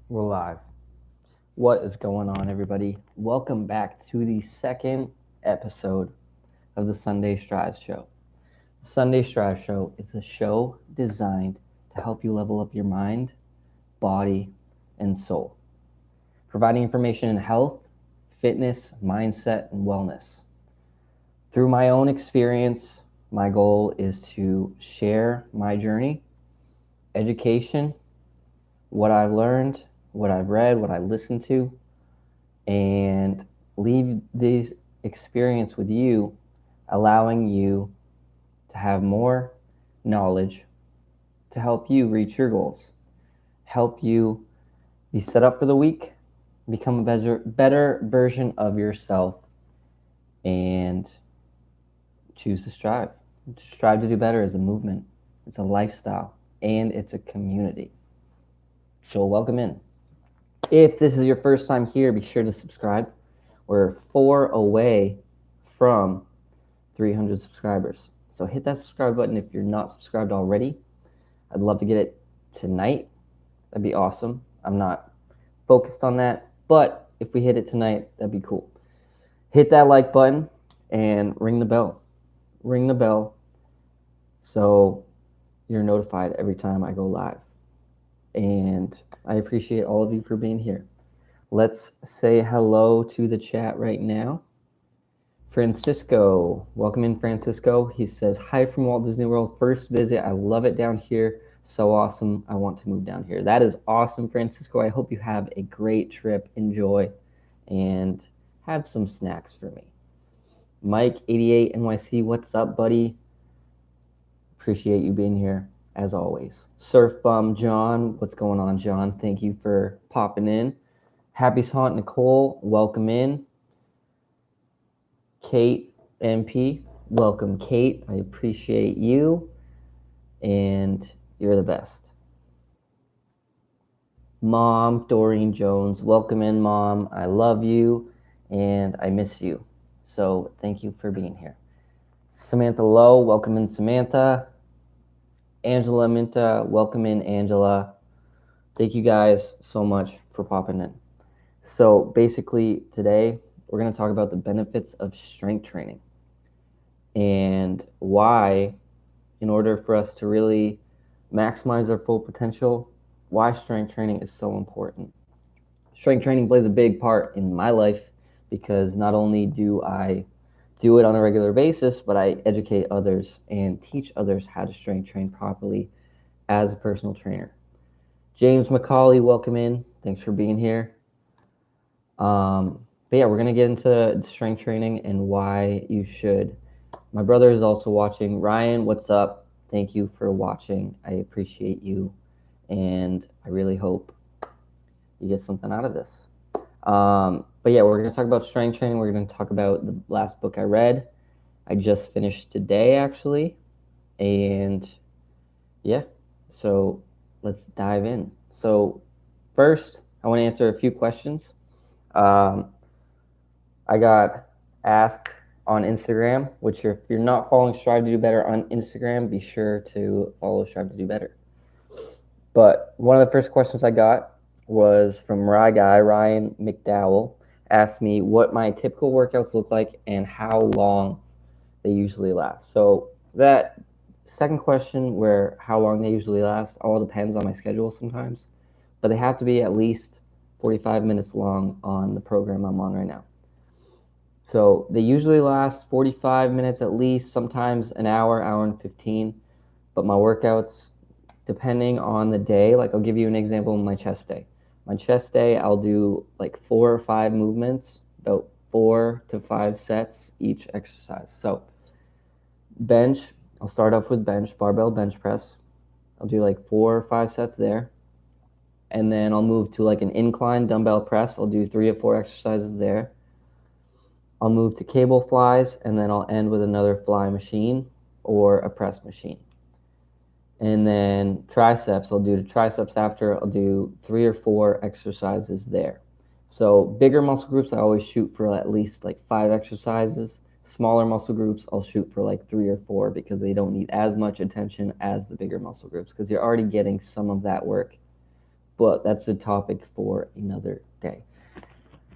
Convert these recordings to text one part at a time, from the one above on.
We're live. What is going on, everybody? Welcome back to the second episode of the Sunday Strive Show. The Sunday Strive Show is a show designed to help you level up your mind, body, and soul, providing information in health, fitness, mindset, and wellness. Through my own experience, my goal is to share my journey, education, what I've learned, what I've read, what I listened to, and leave this experience with you, allowing you to have more knowledge to help you reach your goals, help you be set up for the week, become a better version of yourself, and choose to strive. Strive to do better is a movement, it's a lifestyle, and it's a community. So welcome in. If this is your first time here, be sure to subscribe. We're 4 away from 300 subscribers. So hit that subscribe button if you're not subscribed already. I'd love to get it tonight. That'd be awesome. I'm not focused on that, but if we hit it tonight, that'd be cool. Hit that like button and ring the bell. Ring the bell so you're notified every time I go live. And I appreciate all of you for being here. Let's say hello to the chat right now. Francisco, welcome in, Francisco. He says, hi from Walt Disney World. First visit. I love it down here. So awesome. I want to move down here. That is awesome, Francisco. I hope you have a great trip. Enjoy and have some snacks for me. Mike, 88 NYC, what's up, buddy? Appreciate you being here, as always. Surf Bum John, what's going on, John? Thank you for popping in. Happy's Haunt Nicole, welcome in. Kate MP, welcome, Kate. I appreciate you, and you're the best. Mom, Doreen Jones, welcome in, Mom. I love you, and I miss you. So thank you for being here. Samantha Lowe, welcome in, Samantha. Angela Minta, welcome in, Angela. Thank you guys so much for popping in. So basically today we're going to talk about the benefits of strength training and why, in order for us to really maximize our full potential, why strength training is so important. Strength training plays a big part in my life because not only do I do it on a regular basis, but I educate others and teach others how to strength train properly as a personal trainer. James McCauley, welcome in. Thanks for being here. But yeah, we're going to get into strength training and why you should. My brother is also watching. Ryan, what's up? Thank you for watching. I appreciate you, and I really hope you get something out of this. But yeah, we're going to talk about strength training. We're going to talk about the last book I read. I just finished today, actually. And yeah, so let's dive in. So first, I want to answer a few questions. I got asked on Instagram, which if you're not following Strive to Do Better on Instagram, be sure to follow Strive to Do Better. But one of the first questions I got was from Ryan McDowell, asked me what my typical workouts look like and how long they usually last. So that second question, where how long they usually last, all depends on my schedule sometimes, but they have to be at least 45 minutes long on the program I'm on right now. So they usually last 45 minutes at least, sometimes an hour, hour and 15. But my workouts, depending on the day, like I'll give you an example of my chest day. My chest day, I'll do like 4 or 5 movements, about 4 to 5 sets each exercise. So bench, I'll start off with bench, barbell bench press. I'll do like 4 or 5 sets there. And then I'll move to like an incline dumbbell press. I'll do 3 or 4 exercises there. I'll move to cable flies, and then I'll end with another fly machine or a press machine. And then triceps, I'll do the triceps after. I'll do 3 or 4 exercises there. So bigger muscle groups, I always shoot for at least like 5 exercises. Smaller muscle groups, I'll shoot for like 3 or 4 because they don't need as much attention as the bigger muscle groups because you're already getting some of that work but that's a topic for another day.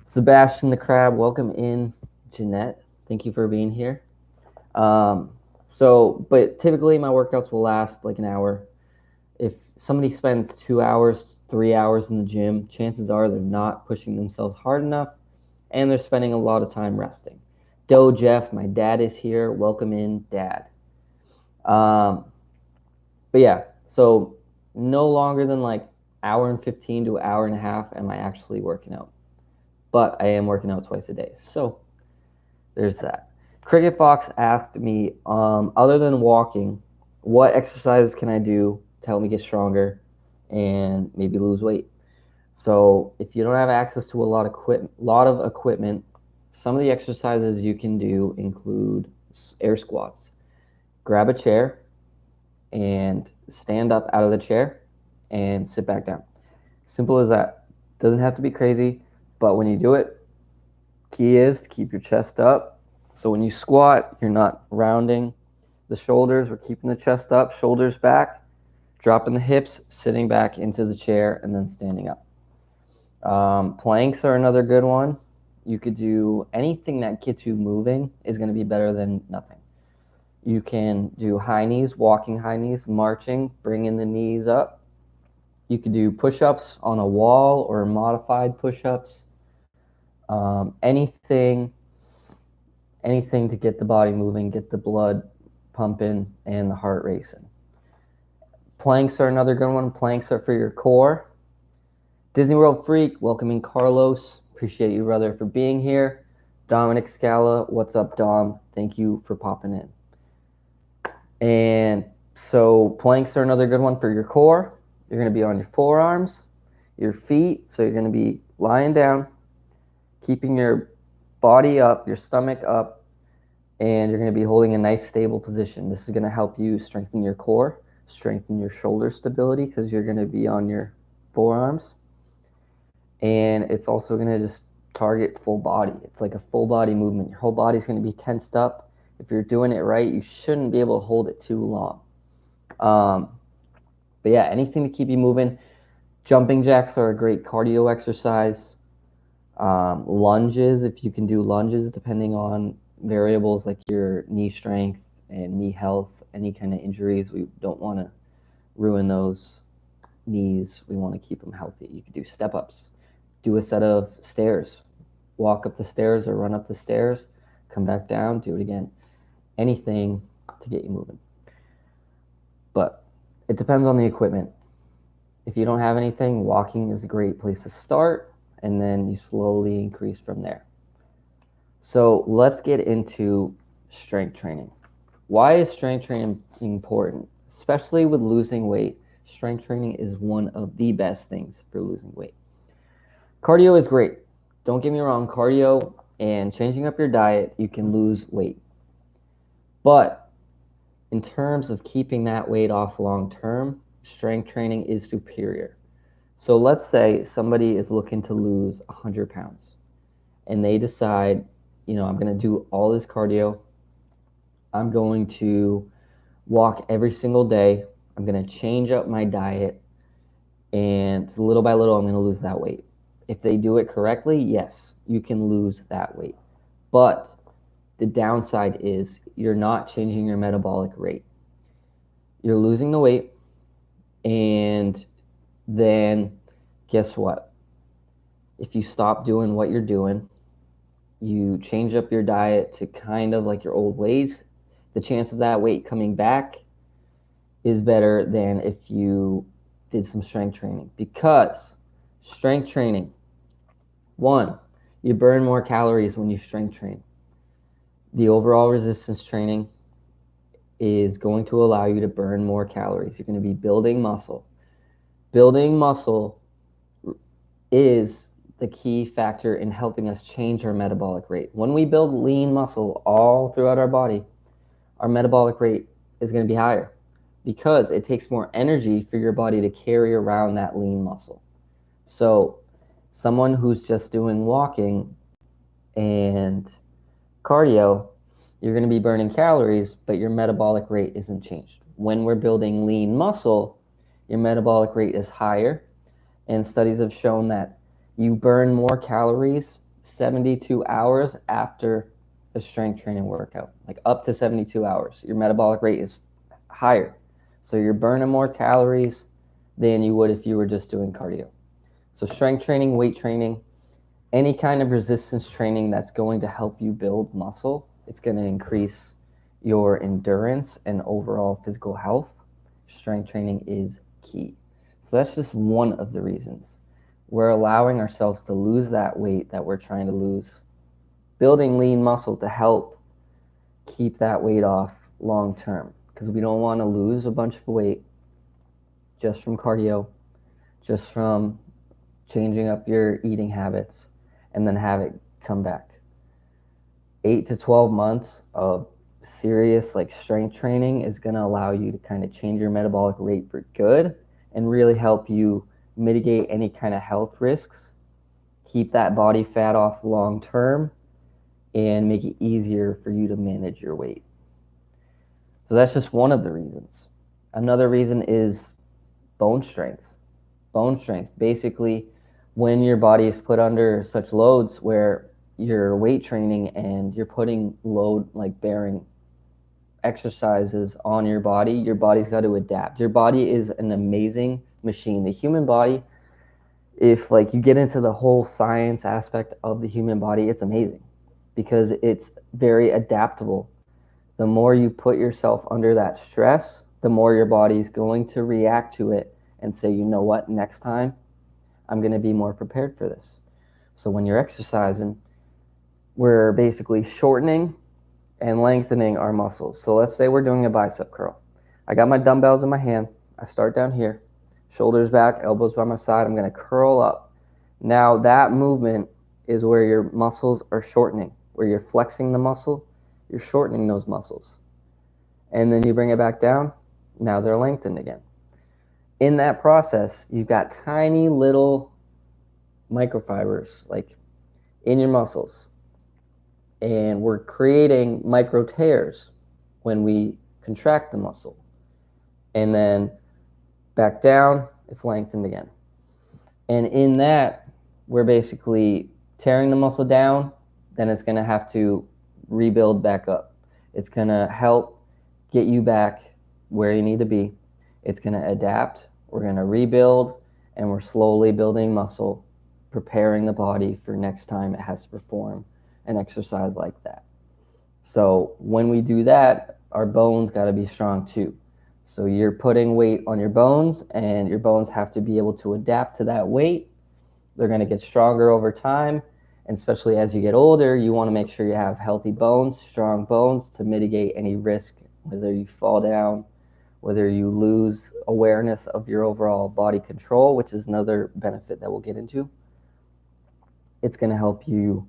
Sebastian the Crab, welcome in. Jeanette, thank you for being here. But typically my workouts will last like an hour. If somebody spends 2 hours, 3 hours in the gym, chances are they're not pushing themselves hard enough and they're spending a lot of time resting. Doe Jeff, my dad is here. Welcome in, Dad. But yeah, so no longer than like hour and 15 to an hour and a half am I actually working out. But I am working out twice a day. So there's that. Cricket Fox asked me, other than walking, what exercises can I do to help me get stronger and maybe lose weight? So if you don't have access to a lot of equipment, some of the exercises you can do include air squats. Grab a chair and stand up out of the chair and sit back down. Simple as that. Doesn't have to be crazy, but when you do it, key is to keep your chest up. So when you squat, you're not rounding the shoulders. We're keeping the chest up, shoulders back, dropping the hips, sitting back into the chair, and then standing up. Planks are another good one. You could do anything that gets you moving is going to be better than nothing. You can do high knees, walking high knees, marching, bringing the knees up. You could do push-ups on a wall or modified push-ups. Anything to get the body moving, get the blood pumping, and the heart racing. Planks are another good one. Planks are for your core. Disney World Freak, welcoming Carlos. Appreciate you, brother, for being here. Dominic Scala, what's up, Dom? Thank you for popping in. And so planks are another good one for your core. You're going to be on your forearms, your feet. So you're going to be lying down, keeping your body up, your stomach up, and you're going to be holding a nice stable position. This is going to help you strengthen your core, strengthen your shoulder stability because you're going to be on your forearms. And it's also going to just target full body. It's like a full body movement. Your whole body's going to be tensed up. If you're doing it right, you shouldn't be able to hold it too long. But yeah, anything to keep you moving. Jumping jacks are a great cardio exercise. Lunges, if you can do lunges, depending on variables like your knee strength and knee health, any kind of injuries, we don't want to ruin those knees. We want to keep them healthy. You can do step-ups. Do a set of stairs. Walk up the stairs or run up the stairs. Come back down. Do it again. Anything to get you moving. But it depends on the equipment. If you don't have anything, walking is a great place to start, and then you slowly increase from there. So let's get into strength training. Why is strength training important? Especially with losing weight, strength training is one of the best things for losing weight. Cardio is great. Don't get me wrong, cardio and changing up your diet, you can lose weight. But in terms of keeping that weight off long term, strength training is superior. So let's say somebody is looking to lose 100 pounds and they decide, I'm going to do all this cardio. I'm going to walk every single day. I'm going to change up my diet, and little by little, I'm going to lose that weight. If they do it correctly, yes, you can lose that weight. But the downside is you're not changing your metabolic rate. You're losing the weight, and then guess what? If you stop doing what you're doing, you change up your diet to kind of like your old ways, the chance of that weight coming back is better than if you did some strength training. Because strength training, one, you burn more calories when you strength train. The overall resistance training is going to allow you to burn more calories. You're going to be building muscle. Building muscle is the key factor in helping us change our metabolic rate. When we build lean muscle all throughout our body, our metabolic rate is going to be higher because it takes more energy for your body to carry around that lean muscle. So someone who's just doing walking and cardio, you're going to be burning calories, but your metabolic rate isn't changed. When we're building lean muscle, your metabolic rate is higher, and studies have shown that you burn more calories 72 hours after a strength training workout, like up to 72 hours. Your metabolic rate is higher. So you're burning more calories than you would if you were just doing cardio. So strength training, weight training, any kind of resistance training that's going to help you build muscle, it's going to increase your endurance and overall physical health. Strength training is key. So that's just one of the reasons. We're allowing ourselves to lose that weight that we're trying to lose, building lean muscle to help keep that weight off long term, because we don't want to lose a bunch of weight just from cardio, just from changing up your eating habits, and then have it come back. 8 to 12 months of serious like strength training is going to allow you to kind of change your metabolic rate for good and really help you mitigate any kind of health risks, keep that body fat off long term, and make it easier for you to manage your weight. So that's just one of the reasons. Another reason is bone strength. Bone strength. Basically, when your body is put under such loads where you're weight training and you're putting load, like bearing exercises on your body's got to adapt. Your body is an amazing machine. The human body, if like you get into the whole science aspect of the human body, it's amazing because it's very adaptable. The more you put yourself under that stress, the more your body's going to react to it and say, you know what, next time I'm going to be more prepared for this. So when you're exercising, we're basically shortening and lengthening our muscles. So let's say we're doing a bicep curl. I got my dumbbells in my hand. I start down here, shoulders back, elbows by my side. I'm going to curl up. Now that movement is where your muscles are shortening, where you're flexing the muscle, you're shortening those muscles. And then you bring it back down. Now they're lengthened again. In that process, you've got tiny little microfibers like in your muscles. And we're creating micro tears when we contract the muscle. And then back down, it's lengthened again. And in that, we're basically tearing the muscle down, then it's going to have to rebuild back up. It's going to help get you back where you need to be. It's going to adapt. We're going to rebuild, and we're slowly building muscle, preparing the body for next time it has to perform an exercise like that. So when we do that, our bones got to be strong too. So you're putting weight on your bones, and your bones have to be able to adapt to that weight. They're going to get stronger over time, and especially as you get older, you want to make sure you have healthy bones, strong bones to mitigate any risk, whether you fall down, whether you lose awareness of your overall body control, which is another benefit that we'll get into. It's going to help you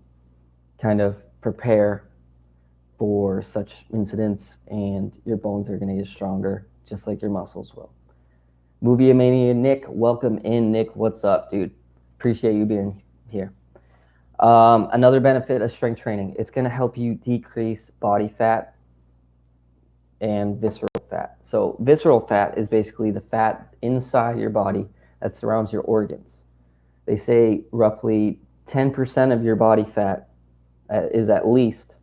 kind of prepare for such incidents, and your bones are going to get stronger, just like your muscles will. Movie Mania Nick, welcome in, Nick. What's up, dude? Appreciate you being here. Another benefit of strength training, it's going to help you decrease body fat and visceral fat. So visceral fat is basically the fat inside your body that surrounds your organs. They say roughly 10% of your body fat is at least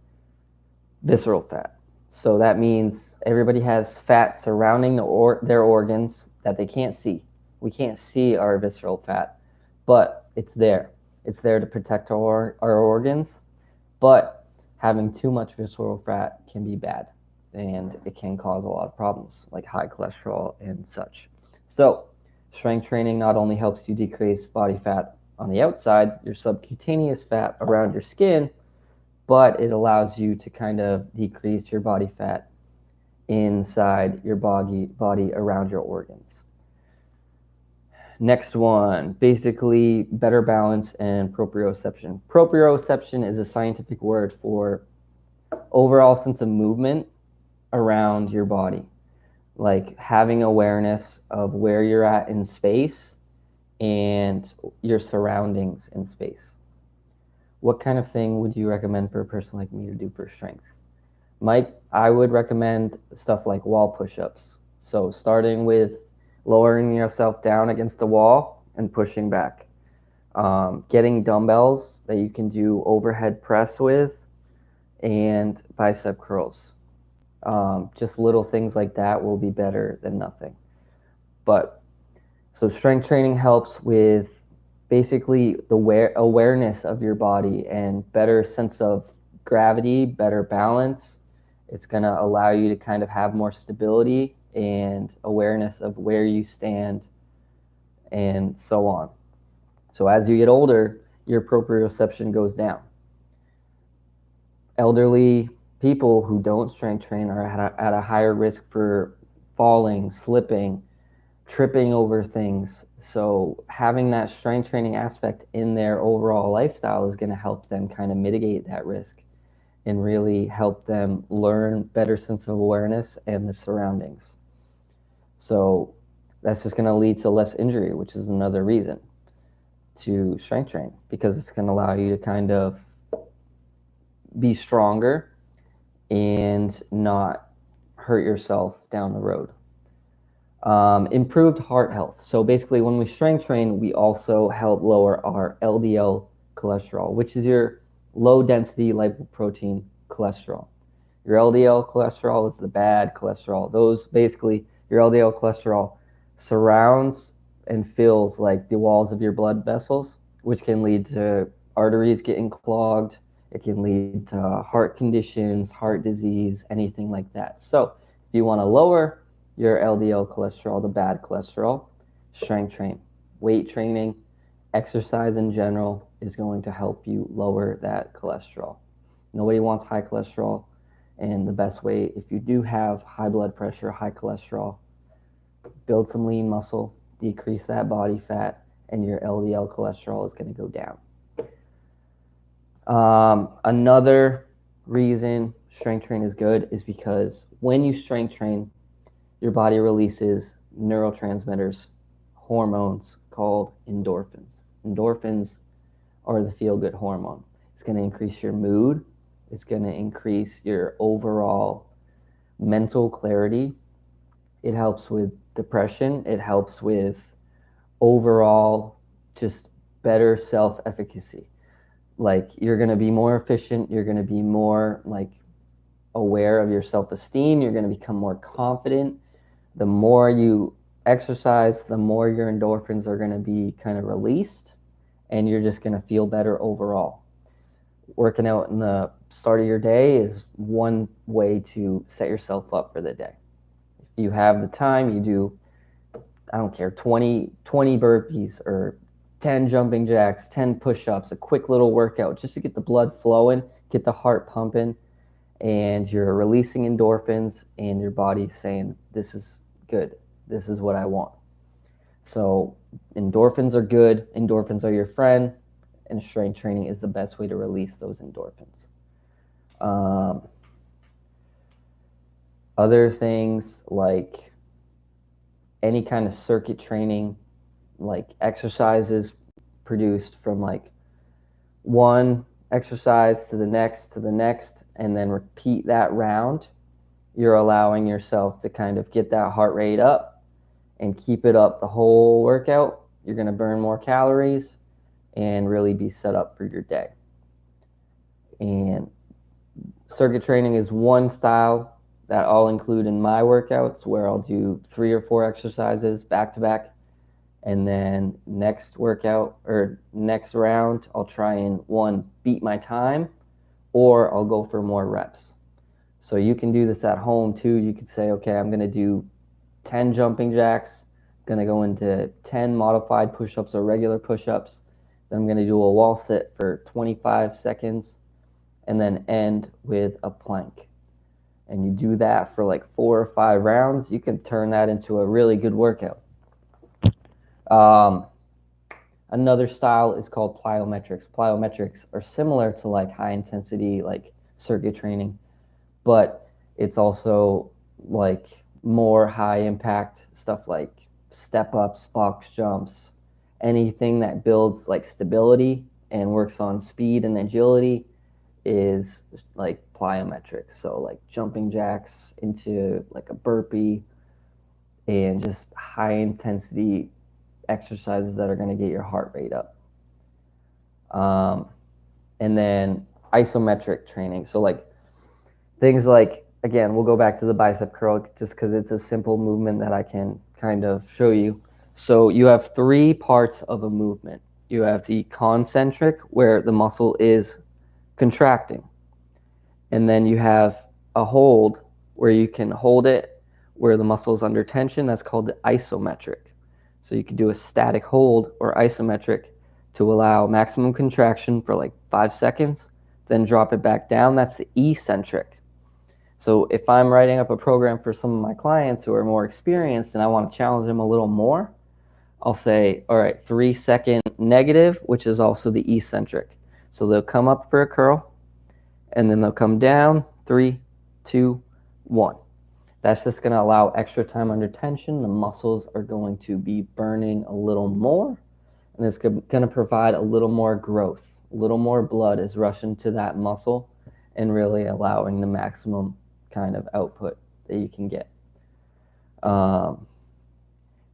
visceral fat. So that means everybody has fat surrounding their organs that they can't see. We can't see our visceral fat, but it's there. It's there to protect our organs, but having too much visceral fat can be bad, and it can cause a lot of problems like high cholesterol and such. So strength training not only helps you decrease body fat on the outside, your subcutaneous fat around your skin, but it allows you to kind of decrease your body fat inside your body around your organs. Next one, basically better balance and proprioception. Proprioception is a scientific word for overall sense of movement around your body, like having awareness of where you're at in space and your surroundings in space. What kind of thing would you recommend for a person like me to do for strength? Mike, I would recommend stuff like wall push-ups. So starting with lowering yourself down against the wall and pushing back. Getting dumbbells that you can do overhead press with, and bicep curls. Just little things like that will be better than nothing. But so strength training helps with basically the awareness of your body and better sense of gravity, better balance. It's going to allow you to kind of have more stability and awareness of where you stand and so on. So as you get older, your proprioception goes down. Elderly people who don't strength train are at a higher risk for falling, slipping, tripping over things. So having that strength training aspect in their overall lifestyle is going to help them kind of mitigate that risk and really help them learn better sense of awareness and their surroundings. So that's just going to lead to less injury, which is another reason to strength train, because it's going to allow you to kind of be stronger and not hurt yourself down the road. Improved heart health. So basically, when we strength train, we also help lower our LDL cholesterol, which is your low density lipoprotein cholesterol. Your LDL cholesterol is the bad cholesterol. Those basically, your LDL cholesterol surrounds and fills like the walls of your blood vessels, which can lead to arteries getting clogged. It can lead to heart conditions, heart disease, anything like that. So if you want to lower your LDL cholesterol, the bad cholesterol, strength train. Weight training, exercise in general is going to help you lower that cholesterol. Nobody wants high cholesterol, and the best way, if you do have high blood pressure, high cholesterol, build some lean muscle, decrease that body fat, and your LDL cholesterol is going to go down. Another reason strength train is good is because when you strength train, your body releases neurotransmitters, hormones called endorphins. Endorphins are the feel-good hormone. It's going to increase your mood. It's going to increase your overall mental clarity. It helps with depression. It helps with overall just better self-efficacy. Like, you're going to be more efficient. You're going to be more like aware of your self-esteem. You're going to become more confident. The more you exercise, the more your endorphins are going to be kind of released, and you're just going to feel better overall. Working out in the start of your day is one way to set yourself up for the day. If you have the time, you do, I don't care, 20 burpees or 10 jumping jacks, 10 push-ups, a quick little workout just to get the blood flowing, get the heart pumping, and you're releasing endorphins, and your body's saying, this is good. This is what I want. So endorphins are good. Endorphins are your friend, and strength training is the best way to release those endorphins. Other things like any kind of circuit training, like exercises produced from like one exercise to the next, and then repeat that round, you're allowing yourself to kind of get that heart rate up and keep it up the whole workout. You're going to burn more calories and really be set up for your day. And circuit training is one style that I'll include in my workouts, where I'll do 3 or 4 exercises back to back. And then next workout or next round, I'll try and beat my time, or I'll go for more reps. So you can do this at home too. You could say, okay, I'm going to do 10 jumping jacks. I'm going to go into 10 modified push-ups or regular push-ups. Then I'm going to do a wall sit for 25 seconds and then end with a plank. And you do that for like 4 or 5 rounds. You can turn that into a really good workout. Another style is called plyometrics. Plyometrics are similar to like high intensity, like circuit training, but it's also like more high impact stuff like step ups, box jumps, anything that builds like stability and works on speed and agility is like plyometrics. So like jumping jacks into like a burpee and just high intensity exercises that are going to get your heart rate up. And then isometric training. So like things like, again, we'll go back to the bicep curl just because it's a simple movement that I can kind of show you. So you have 3 parts of a movement. You have the concentric, where the muscle is contracting. And then you have a hold, where you can hold it, where the muscle is under tension. That's called the isometric. So you can do a static hold or isometric to allow maximum contraction for like 5 seconds, then drop it back down. That's the eccentric. So if I'm writing up a program for some of my clients who are more experienced and I want to challenge them a little more, I'll say, all right, 3 second negative, which is also the eccentric. So they'll come up for a curl, and then they'll come down, 3, 2, 1. That's just going to allow extra time under tension. The muscles are going to be burning a little more, and it's going to provide a little more growth. A little more blood is rushing to that muscle and really allowing the maximum kind of output that you can get.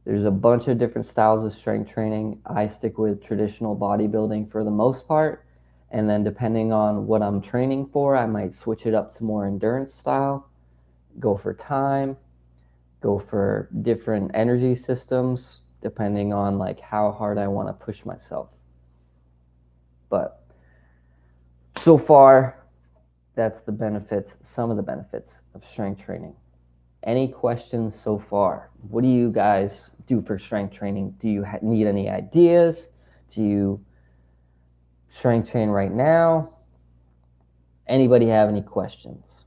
There's a bunch of different styles of strength training. I stick with traditional bodybuilding for the most part. And then depending on what I'm training for, I might switch it up to more endurance style, go for time, go for different energy systems, depending on like how hard I want to push myself. But so far, that's the benefits, some of the benefits of strength training. Any questions so far? What do you guys do for strength training? Do you need any ideas? Do you strength train right now? Anybody have any questions?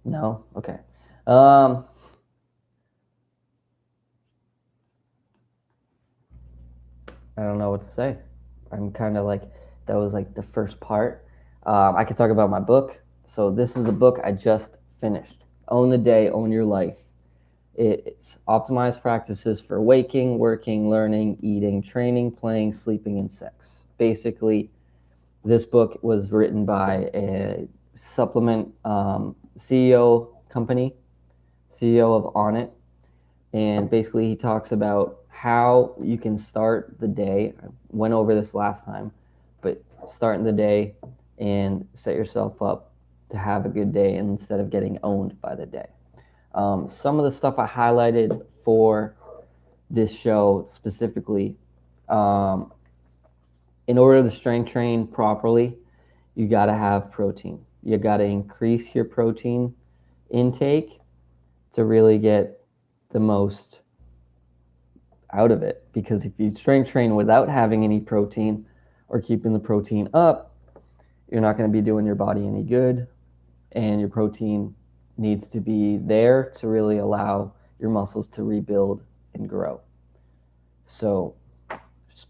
No? Okay. I don't know what to say. I'm kind of like, that was like the first part. I could talk about my book. So this is the book I just finished. Own the Day, Own Your Life. It's optimized practices for waking, working, learning, eating, training, playing, sleeping, and sex. Basically, this book was written by a supplement CEO company, CEO of On It. And basically he talks about how you can start the day. I went over this last time, but starting the day and set yourself up to have a good day instead of getting owned by the day. Some of the stuff I highlighted for this show specifically, in order to strength train properly, you got to have protein. You got to increase your protein intake to really get the most out of it. Because if you strength train without having any protein or keeping the protein up, you're not going to be doing your body any good, and your protein needs to be there to really allow your muscles to rebuild and grow. So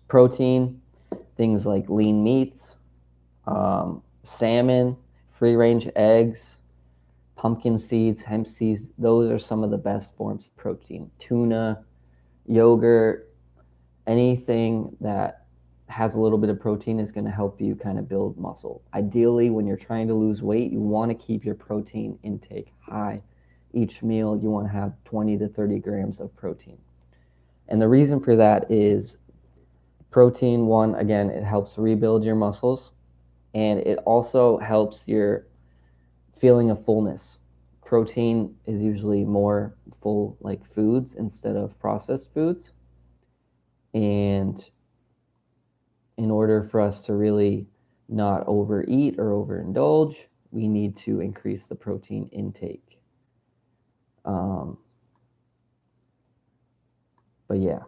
protein, things like lean meats, salmon, free-range eggs, pumpkin seeds, hemp seeds, those are some of the best forms of protein. Tuna, yogurt, anything that has a little bit of protein is going to help you kind of build muscle. Ideally, when you're trying to lose weight, you want to keep your protein intake high. Each meal, you want to have 20 to 30 grams of protein. And the reason for that is protein, one, again, it helps rebuild your muscles, and it also helps your feeling of fullness. Protein is usually more full like foods instead of processed foods. And in order for us to really not overeat or overindulge, we need to increase the protein intake. But yeah,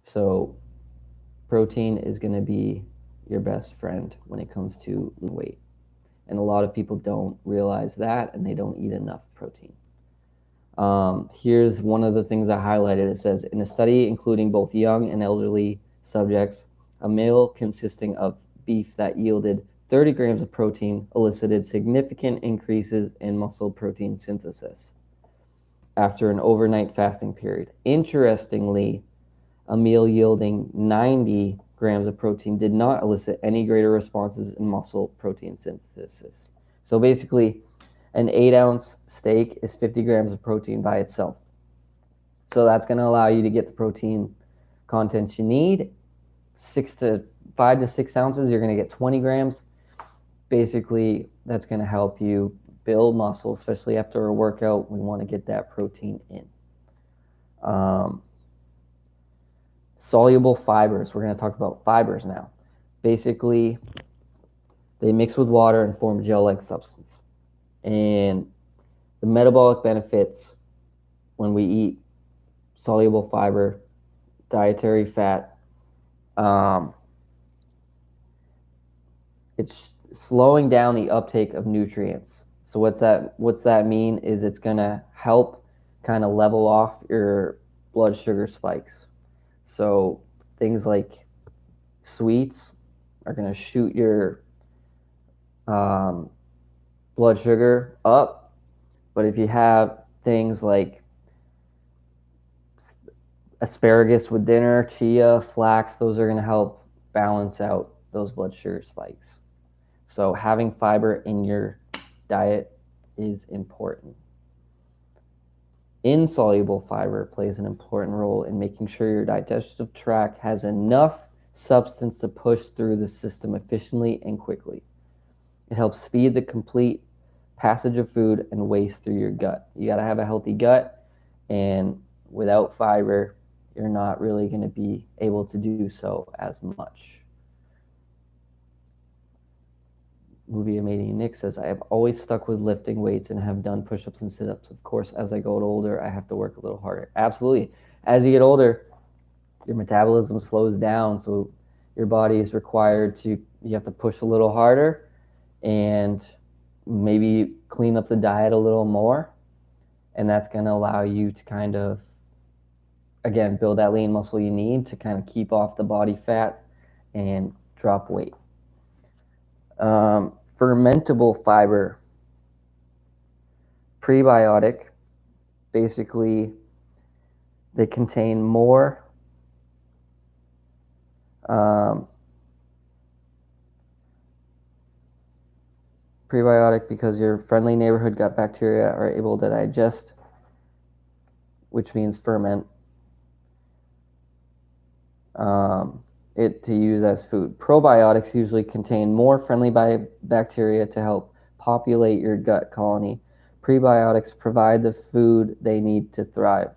so protein is going to be your best friend when it comes to weight. And a lot of people don't realize that, and they don't eat enough protein. Here's one of the things I highlighted. It says, in a study including both young and elderly subjects, a meal consisting of beef that yielded 30 grams of protein elicited significant increases in muscle protein synthesis after an overnight fasting period. Interestingly, a meal yielding 90 grams of protein did not elicit any greater responses in muscle protein synthesis. So basically, An 8-ounce steak is 50 grams of protein by itself. So that's going to allow you to get the protein content you need. 5 to 6 ounces, you're going to get 20 grams. Basically, that's going to help you build muscle, especially after a workout. We want to get that protein in. Soluble fibers. We're going to talk about fibers now. Basically, they mix with water and form gel-like substance. And the metabolic benefits when we eat soluble fiber, dietary fat, it's slowing down the uptake of nutrients. So what's that mean is it's going to help kind of level off your blood sugar spikes. So things like sweets are going to shoot your blood sugar up. But if you have things like asparagus with dinner, chia, flax, those are going to help balance out those blood sugar spikes. So having fiber in your diet is important. Insoluble fiber plays an important role in making sure your digestive tract has enough substance to push through the system efficiently and quickly. It helps speed the complete passage of food and waste through your gut. You got to have a healthy gut, and without fiber, you're not really going to be able to do so as much. Movie Amazing Nick says, I have always stuck with lifting weights and have done push-ups and sit-ups. Of course, as I get older, I have to work a little harder. Absolutely. As you get older, your metabolism slows down, so your body is required to, you have to push a little harder and maybe clean up the diet a little more. And that's going to allow you to kind of, again, build that lean muscle you need to kind of keep off the body fat and drop weight. Fermentable fiber, prebiotic, basically they contain more prebiotic because your friendly neighborhood gut bacteria are able to digest, which means ferment, it to use as food. Probiotics usually contain more friendly bacteria to help populate your gut colony. Prebiotics provide the food they need to thrive.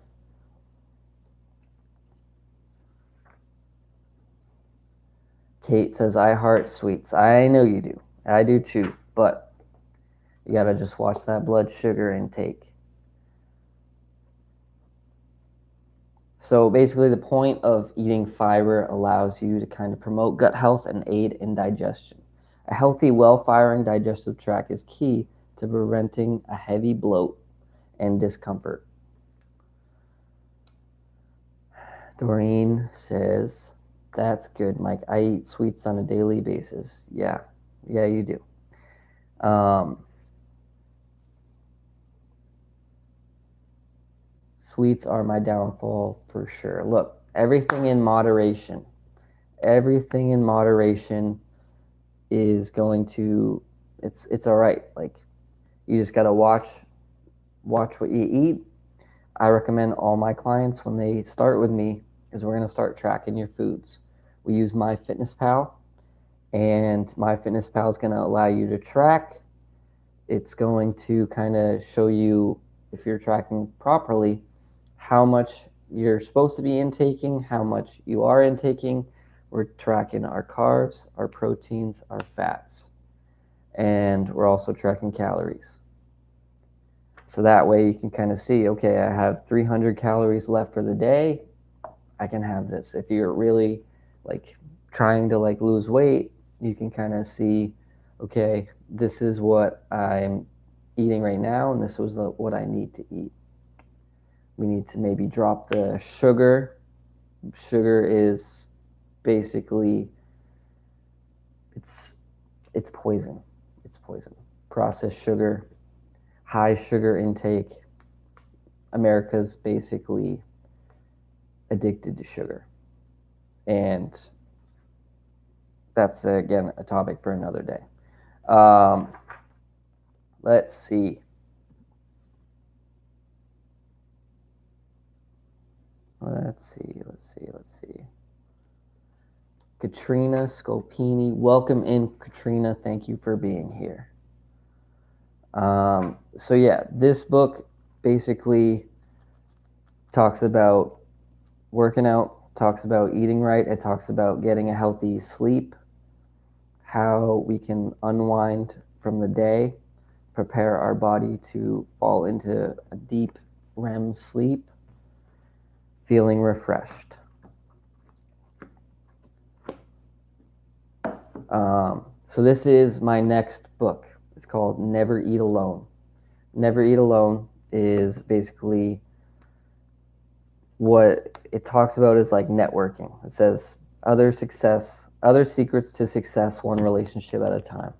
Kate says, I heart sweets. I know you do. I do too, but you gotta just watch that blood sugar intake. So basically the point of eating fiber allows you to kind of promote gut health and aid in digestion. A healthy, well-firing digestive tract is key to preventing a heavy bloat and discomfort. Doreen says, that's good, Mike. I eat sweets on a daily basis. Yeah, you do. Sweets are my downfall for sure. Look, everything in moderation. Everything in moderation is going to, it's all right. Like, you just got to watch what you eat. I recommend all my clients when they start with me is we're going to start tracking your foods. We use MyFitnessPal, and MyFitnessPal is going to allow you to track. It's going to kind of show you, if you're tracking properly, how much you're supposed to be intaking, how much you are intaking. We're tracking our carbs, our proteins, our fats, and we're also tracking calories. So that way you can kind of see, okay, I have 300 calories left for the day. I can have this. If you're really like trying to like lose weight, you can kind of see, okay, this is what I'm eating right now, and this was what I need to eat. We need to maybe drop the sugar. Sugar is basically, it's poison. It's poison. Processed sugar, high sugar intake. America's basically addicted to sugar. And that's, again, a topic for another day. Let's see. Let's see. Katrina Scopini. Welcome in, Katrina. Thank you for being here. So yeah, this book basically talks about working out, talks about eating right, it talks about getting a healthy sleep, how we can unwind from the day, prepare our body to fall into a deep REM sleep, feeling refreshed. So this is my next book. It's called Never Eat Alone. Never Eat Alone is basically what it talks about is like networking. It says other secrets to success, one relationship at a time.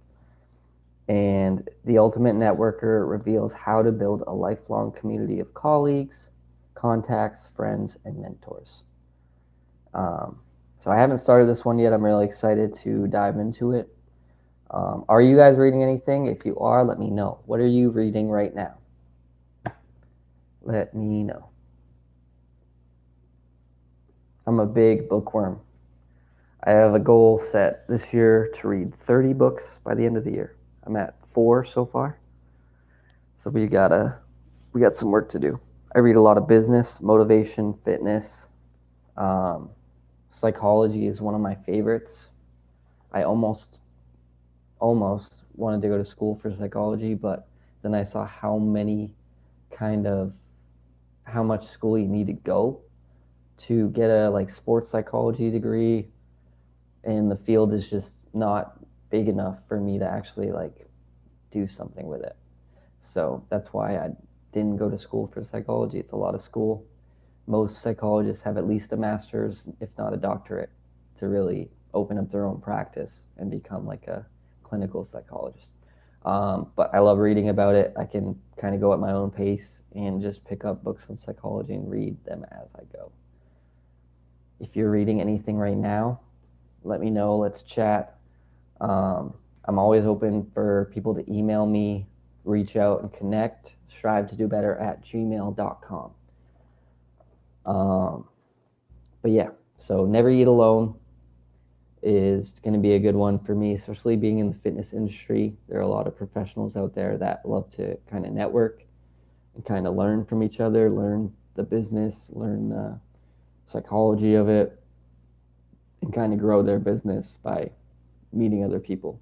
And the ultimate networker reveals how to build a lifelong community of colleagues, contacts, friends, and mentors. So I haven't started this one yet. I'm really excited to dive into it. Are you guys reading anything? If you are, let me know. What are you reading right now? Let me know. I'm a big bookworm. I have a goal set this year to read 30 books by the end of the year. I'm at 4 so far. So we got some work to do. I read a lot of business, motivation, fitness. Psychology is one of my favorites. I almost wanted to go to school for psychology, but then I saw how much school you need to go to get a sports psychology degree, and the field is just not big enough for me to actually do something with it. So that's why I didn't go to school for psychology. It's a lot of school. Most psychologists have at least a master's, if not a doctorate, to really open up their own practice and become like a clinical psychologist. But I love reading about it. I can kind of go at my own pace and just pick up books on psychology and read them as I go. If you're reading anything right now, let me know. Let's chat. I'm always open for people to email me, reach out and connect. Strive to do better at gmail.com. But yeah, so Never Eat Alone is going to be a good one for me, especially being in the fitness industry. There are a lot of professionals out there that love to kind of network and kind of learn from each other, learn the business, learn the psychology of it, and kind of grow their business by meeting other people.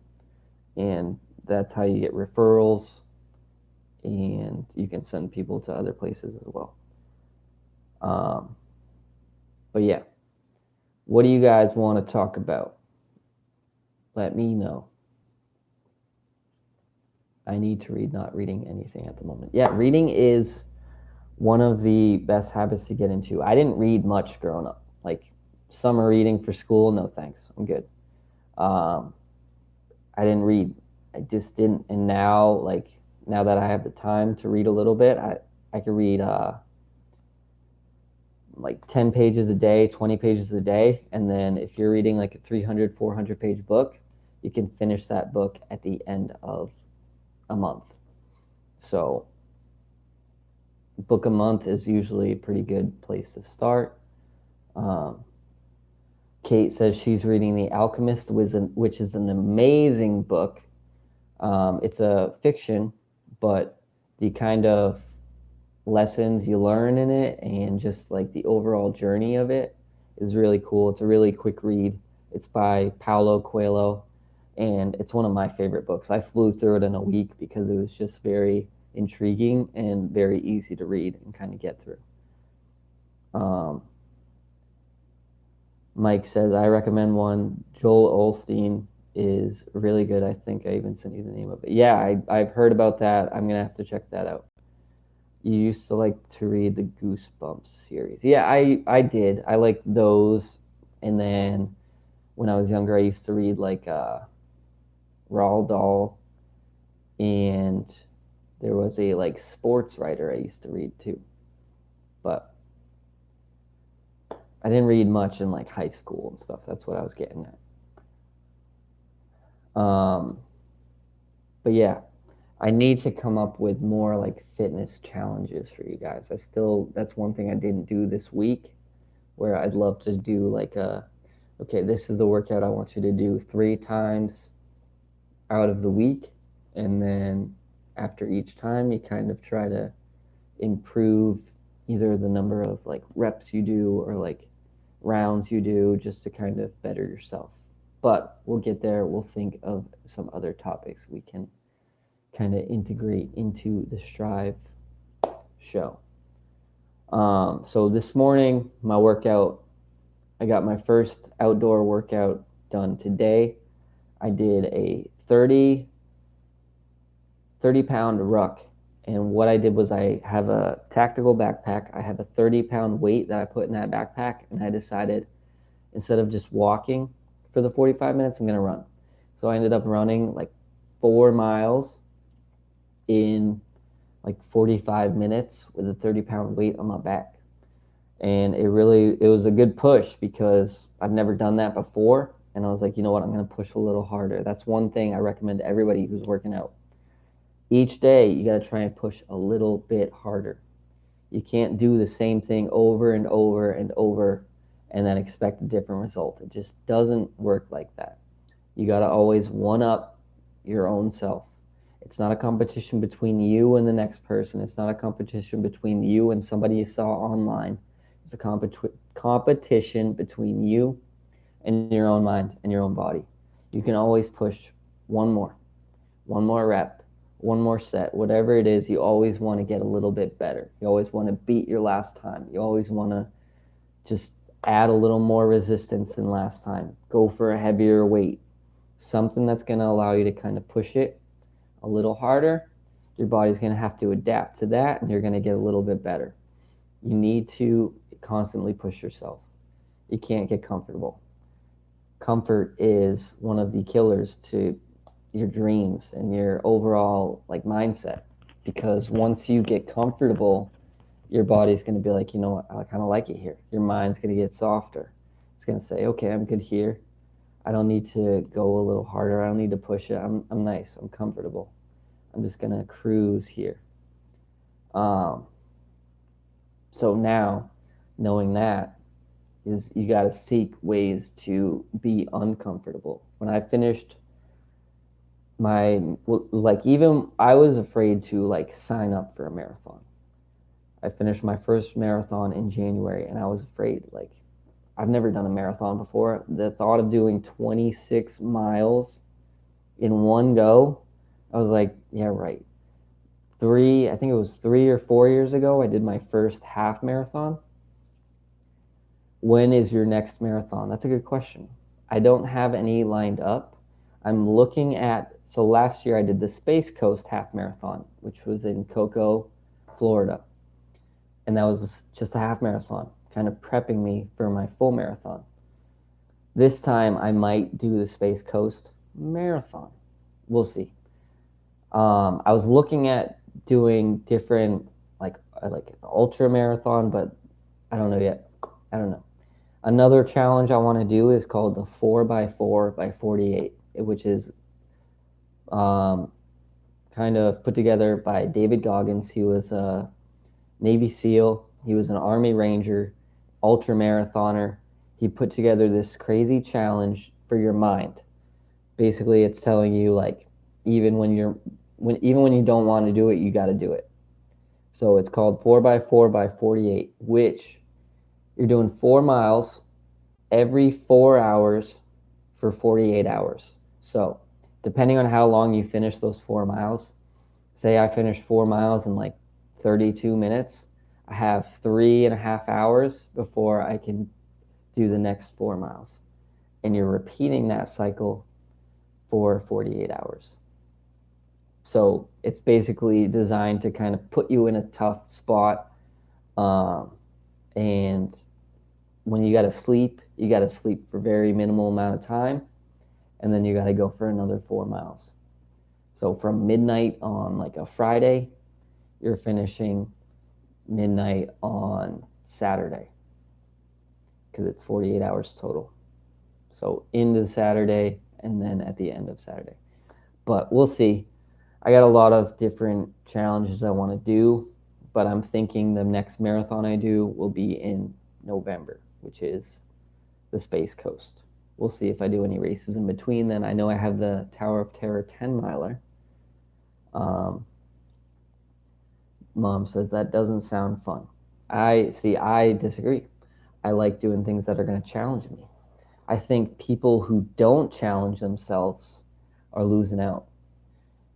And that's how you get referrals, and you can send people to other places as well. But yeah, what do you guys want to talk about? Let me know. I need to read, not reading anything at the moment. Yeah, reading is one of the best habits to get into. I didn't read much growing up. Like summer reading for school, no thanks. I'm good. I didn't read. I just didn't. And now that I have the time to read a little bit, I can read 10 pages a day, 20 pages a day. And then if you're reading like a 300, 400 page book, you can finish that book at the end of a month. So book a month is usually a pretty good place to start. Kate says she's reading The Alchemist Wizard, which is an amazing book. It's a fiction, but the kind of lessons you learn in it and just like the overall journey of it is really cool. It's a really quick read. It's by Paulo Coelho, and it's one of my favorite books. I flew through it in a week because it was just very intriguing and very easy to read and kind of get through. Mike says, I recommend one. Joel Osteen is really good. I think I even sent you the name of it. Yeah, I've heard about that. I'm going to have to check that out. You used to like to read the Goosebumps series. Yeah, I did. I liked those. And then when I was younger, I used to read Roald Dahl. And there was a sports writer I used to read too. But I didn't read much in high school and stuff. That's what I was getting at. But yeah, I need to come up with more fitness challenges for you guys. That's one thing I didn't do this week where I'd love to do like okay, this is the workout I want you to do 3 times out of the week. And then after each time, you kind of try to improve either the number of like reps you do or like rounds you do, just to kind of better yourself. But we'll get there. We'll think of some other topics we can kind of integrate into the Strive show. So this morning, my workout, I got my first outdoor workout done today. I did a 30 pound ruck. And what I did was I have a tactical backpack. I have a 30-pound weight that I put in that backpack. And I decided instead of just walking for the 45 minutes, I'm going to run. So I ended up running like 4 miles in like 45 minutes with a 30-pound weight on my back. And it was a good push because I've never done that before. And I was like, you know what, I'm going to push a little harder. That's one thing I recommend to everybody who's working out. Each day, you got to try and push a little bit harder. You can't do the same thing over and over and over and then expect a different result. It just doesn't work like that. You got to always one-up your own self. It's not a competition between you and the next person. It's not a competition between you and somebody you saw online. It's a competition between you and your own mind and your own body. You can always push one more rep, one more set, whatever it is. You always want to get a little bit better. You always want to beat your last time. You always want to just add a little more resistance than last time. Go for a heavier weight, something that's going to allow you to kind of push it a little harder. Your body's going to have to adapt to that, and you're going to get a little bit better. You need to constantly push yourself. You can't get comfortable. Comfort is one of the killers to your dreams and your overall like mindset, because once you get comfortable, your body's going to be like, you know what, I kind of like it here. Your mind's going to get softer. It's going to say, okay, I'm good here. I don't need to go a little harder. I don't need to push it. I'm nice. I'm comfortable. I'm just going to cruise here. So now, knowing that, is you got to seek ways to be uncomfortable. When I finished I was afraid to like sign up for a marathon. I finished my first marathon in January, and I was afraid. Like, I've never done a marathon before. The thought of doing 26 miles in one go, I was like, yeah, right. I think it was 3 or 4 years ago, I did my first half marathon. When is your next marathon? That's a good question. I don't have any lined up. I'm looking at, so last year I did the Space Coast half marathon, which was in Cocoa, Florida. And that was just a half marathon, kind of prepping me for my full marathon. This time I might do the Space Coast marathon. We'll see. I was looking at doing different, like an ultra marathon, but I don't know yet. I don't know. Another challenge I want to do is called the 4x4x48, which is kind of put together by David Goggins. He was a Navy SEAL. He was an Army Ranger, ultra marathoner. He put together this crazy challenge for your mind. Basically, it's telling you like even when you don't want to do it, you got to do it. So it's called 4x4x48, which you're doing 4 miles every 4 hours for 48 hours. So depending on how long you finish those 4 miles, say I finished 4 miles in like 32 minutes, I have 3.5 hours before I can do the next 4 miles. And you're repeating that cycle for 48 hours. So it's basically designed to kind of put you in a tough spot. And when you got to sleep for a very minimal amount of time. And then you got to go for another 4 miles. So from midnight on like a Friday, you're finishing midnight on Saturday, because it's 48 hours total. So into Saturday and then at the end of Saturday. But we'll see. I got a lot of different challenges I want to do, but I'm thinking the next marathon I do will be in November. which is the Space Coast. We'll see if I do any races in between then. I know I have the Tower of Terror 10 miler. Mom says that doesn't sound fun. I disagree. I like doing things that are going to challenge me. I think people who don't challenge themselves are losing out,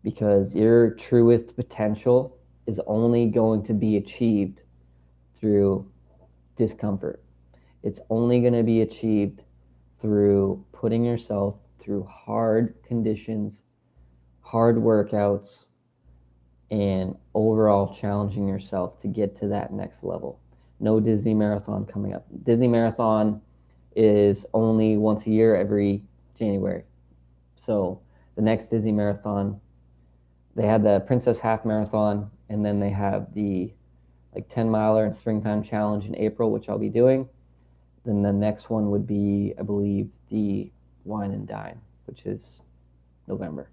because your truest potential is only going to be achieved through discomfort. It's only going to be achieved through putting yourself through hard conditions, hard workouts, and overall challenging yourself to get to that next level. No Disney Marathon coming up. Disney Marathon is only once a year, every January. So the next Disney Marathon, they had the Princess Half Marathon, and then they have the 10 miler and Springtime Challenge in April, which I'll be doing. Then the next one would be, I believe, the Wine and Dine, which is November.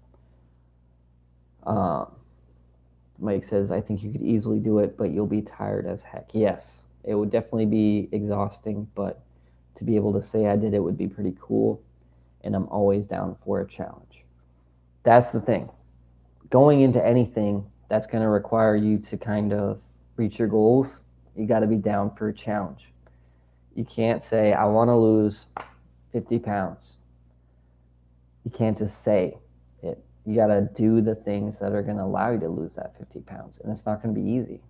Mike says, I think you could easily do it, but you'll be tired as heck. Yes, it would definitely be exhausting, but to be able to say I did it would be pretty cool, and I'm always down for a challenge. That's the thing. Going into anything that's going to require you to kind of reach your goals, you got to be down for a challenge. You can't say, I want to lose 50 pounds. You can't just say it. You got to do the things that are going to allow you to lose that 50 pounds. And it's not going to be easy.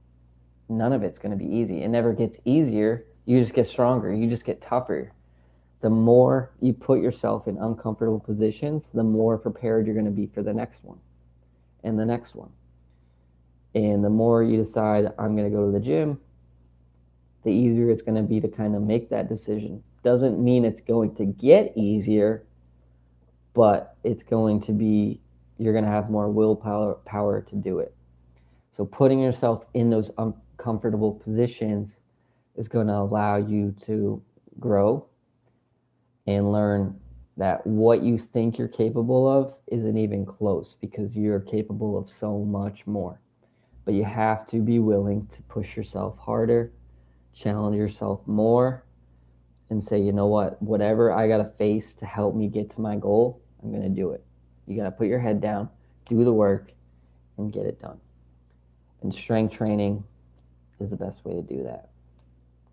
None of it's going to be easy. It never gets easier. You just get stronger. You just get tougher. The more you put yourself in uncomfortable positions, the more prepared you're going to be for the next one and the next one. And the more you decide, I'm going to go to the gym, the easier it's going to be to kind of make that decision. Doesn't mean it's going to get easier, but it's going to be, you're going to have more willpower to do it. So putting yourself in those uncomfortable positions is going to allow you to grow and learn that what you think you're capable of isn't even close, because you're capable of so much more. But you have to be willing to push yourself harder, challenge yourself more, and say, you know what, whatever I got to face to help me get to my goal, I'm going to do it. You got to put your head down, do the work, and get it done. And strength training is the best way to do that,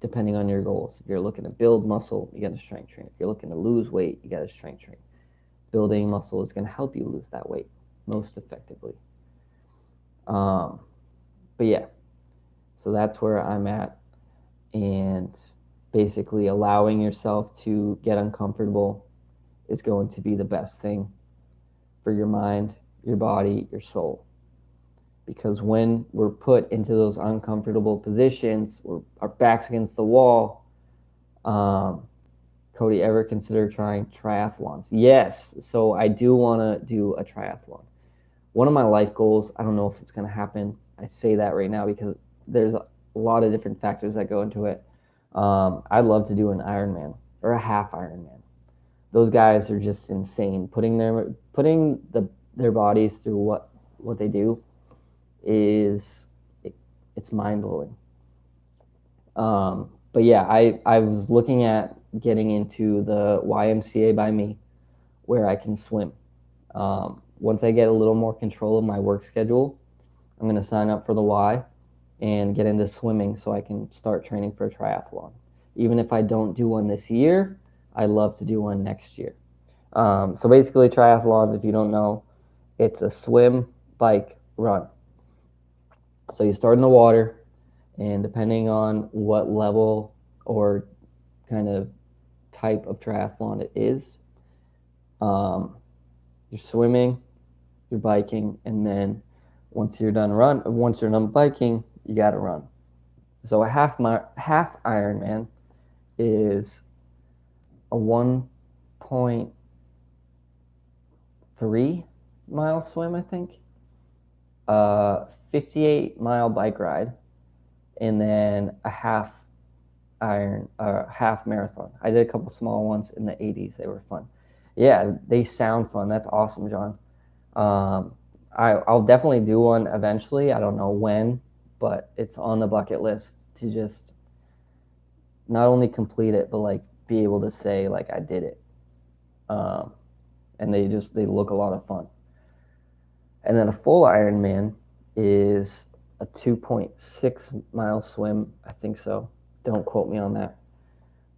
depending on your goals. If you're looking to build muscle, you got to strength train. If you're looking to lose weight, you got to strength train. Building muscle is going to help you lose that weight most effectively. But yeah, so that's where I'm at. And basically allowing yourself to get uncomfortable is going to be the best thing for your mind, your body, your soul. Because when we're put into those uncomfortable positions, our back's against the wall. Cody, ever consider trying triathlons? Yes. So I do want to do a triathlon. One of my life goals, I don't know if it's going to happen. I say that right now because there's a lot of different factors that go into it. I'd love to do an Ironman or a half Ironman. Those guys are just insane. Putting their bodies through what they do it's mind blowing. But yeah, I was looking at getting into the YMCA by me, where I can swim. Once I get a little more control of my work schedule, I'm going to sign up for the Y and get into swimming so I can start training for a triathlon. Even if I don't do one this year, I love to do one next year. So basically triathlons, if you don't know, it's a swim, bike, run. So you start in the water, and depending on what level or kind of type of triathlon it is, you're swimming, you're biking, and then once you're done biking, you got to run. So a half Ironman is a 1.3 mile swim, I think. 58-mile bike ride, and then a half marathon. I did a couple small ones in the 80s. They were fun. Yeah, they sound fun. That's awesome, John. I'll definitely do one eventually. I don't know when, but it's on the bucket list to just not only complete it, but like be able to say like I did it. And they look a lot of fun. And then a full Ironman is a 2.6 mile swim. I think so. Don't quote me on that.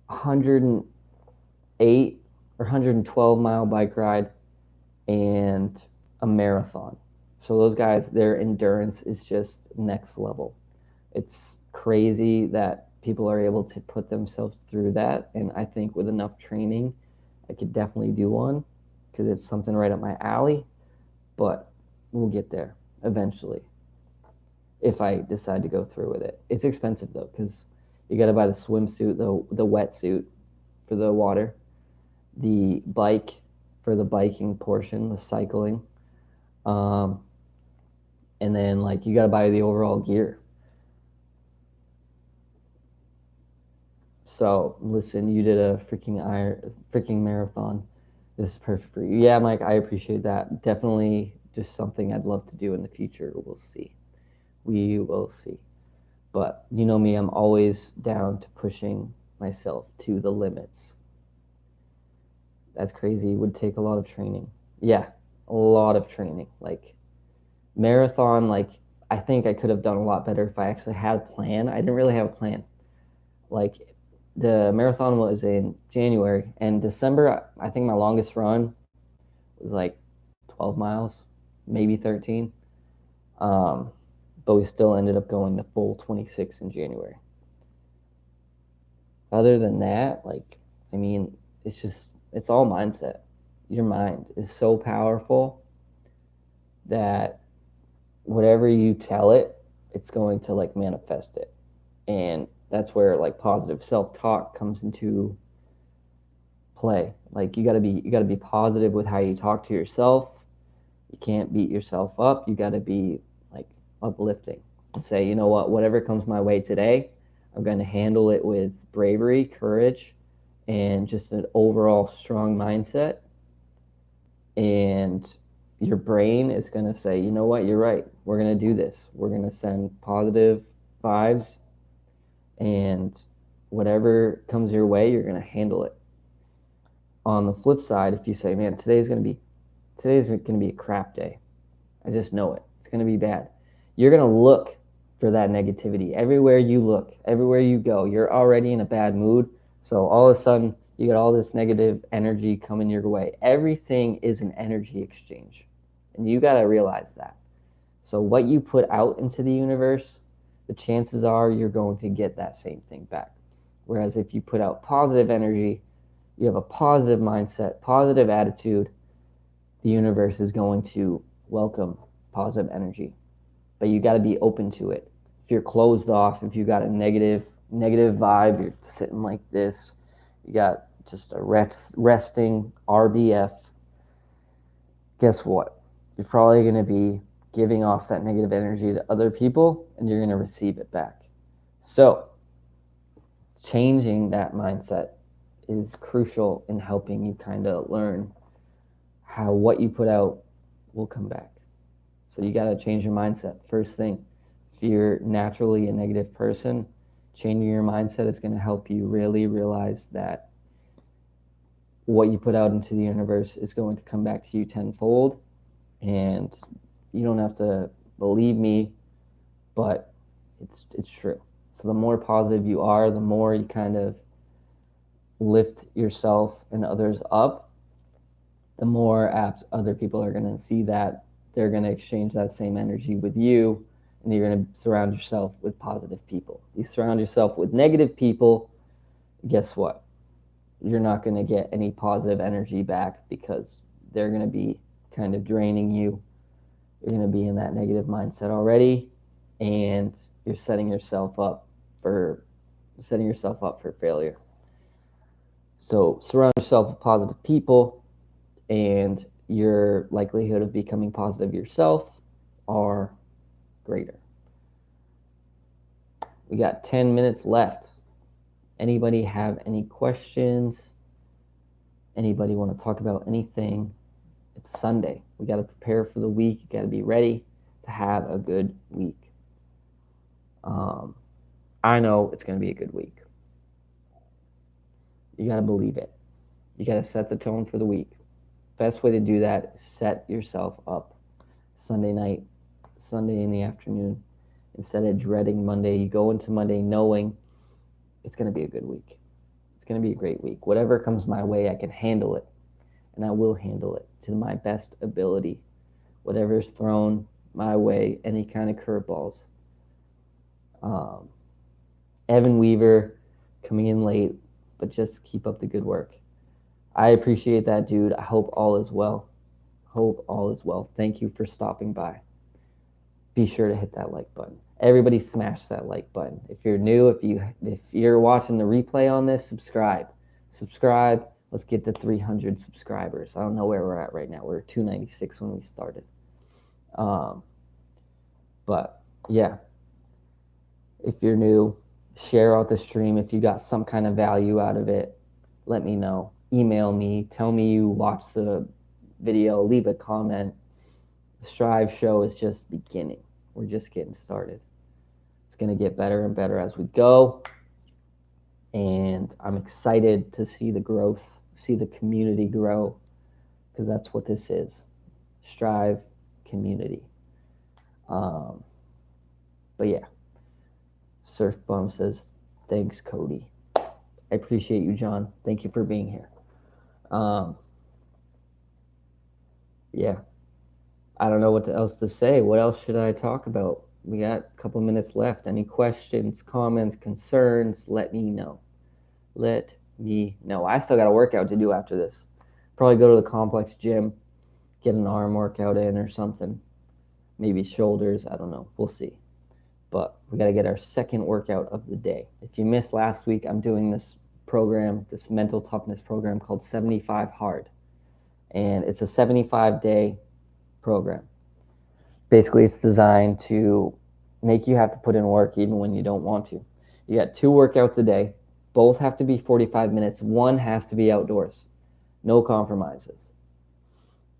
108 or 112 mile bike ride and a marathon. So those guys, their endurance is just next level. It's crazy that people are able to put themselves through that. And I think with enough training, I could definitely do one because it's something right up my alley. But we'll get there eventually if I decide to go through with it. It's expensive though because you got to buy the swimsuit, the wetsuit for the water, the bike for the biking portion, the cycling, and then like you got to buy the overall gear. So listen, you did a freaking marathon. This is perfect for you. Yeah, Mike, I appreciate that. Definitely just something I'd love to do in the future. We'll see. We will see. But you know me, I'm always down to pushing myself to the limits. That's crazy. It would take a lot of training. Yeah, a lot of training. Like marathon, like I think I could have done a lot better if I actually had a plan. I didn't really have a plan. Like the marathon was in January and December. I think my longest run was like 12 miles, maybe 13. But we still ended up going the full 26 in January. Other than that, like, I mean, it's all mindset. Your mind is so powerful that whatever you tell it, it's going to like manifest it. And that's where like positive self-talk comes into play. Like you got to be positive with how you talk to yourself. You can't beat yourself up. You got to be like uplifting and say, you know what, whatever comes my way today, I'm going to handle it with bravery, courage, and just an overall strong mindset. And your brain is going to say, you know what, you're right. We're going to do this. We're going to send positive vibes, and whatever comes your way, you're going to handle it. On the flip side, if you say, man, today's going to be a crap day. I just know it. It's going to be bad. You're going to look for that negativity. Everywhere you look, everywhere you go, you're already in a bad mood. So all of a sudden, you get all this negative energy coming your way. Everything is an energy exchange. And you got to realize that. So what you put out into the universe, the chances are you're going to get that same thing back. Whereas if you put out positive energy, you have a positive mindset, positive attitude, the universe is going to welcome positive energy. But you got to be open to it. If you're closed off, if you got a negative vibe, you're sitting like this, you got just a resting RBF, guess what? You're probably going to be giving off that negative energy to other people, and you're going to receive it back. So changing that mindset is crucial in helping you kind of learn how what you put out will come back. So you got to change your mindset. First thing, if you're naturally a negative person, changing your mindset is going to help you really realize that what you put out into the universe is going to come back to you tenfold. And you don't have to believe me, but it's true. So the more positive you are, the more you kind of lift yourself and others up, the more apt other people are going to see that. They're going to exchange that same energy with you, and you're going to surround yourself with positive people. You surround yourself with negative people, guess what? You're not going to get any positive energy back because they're going to be kind of draining you. You're going to be in that negative mindset already, and you're setting yourself up for failure. So surround yourself with positive people, and your likelihood of becoming positive yourself are greater. We got 10 minutes left. Anybody have any questions? Anybody want to talk about anything? It's Sunday. We got to prepare for the week. You got to be ready to have a good week. I know it's going to be a good week. You got to believe it. You got to set the tone for the week. Best way to do that is set yourself up Sunday night, Sunday in the afternoon. Instead of dreading Monday, you go into Monday knowing it's going to be a good week. It's going to be a great week. Whatever comes my way, I can handle it, and I will handle it to my best ability. Whatever's thrown my way, any kind of curveballs. Evan Weaver coming in late, but just keep up the good work. I appreciate that, dude. I hope all is well. Hope all is well. Thank you for stopping by. Be sure to hit that like button. Everybody smash that like button. If you're new, if you're watching the replay on this, subscribe. Subscribe. Let's get to 300 subscribers. I don't know where we're at right now. We're 296 when we started. But yeah, if you're new, share out the stream. If you got some kind of value out of it, let me know. Email me. Tell me you watched the video. Leave a comment. The Strive show is just beginning. We're just getting started. It's going to get better and better as we go. And I'm excited to see the growth, see the community grow, because that's what this is. Strive community. But yeah, Surf Bum says, thanks, Cody. I appreciate you, John. Thank you for being here. Yeah, I don't know what else to say. What else should I talk about? We got a couple minutes left. Any questions, comments, concerns? Let me know. Let me know. I still got a workout to do after this. Probably go to the complex gym, get an arm workout in or something. Maybe shoulders. I don't know. We'll see. But we got to get our second workout of the day. If you missed last week, I'm doing this program, this mental toughness program called 75 Hard. And it's a 75-day program. Basically, it's designed to make you have to put in work even when you don't want to. You got 2 workouts a day. Both have to be 45 minutes. One has to be outdoors. No compromises.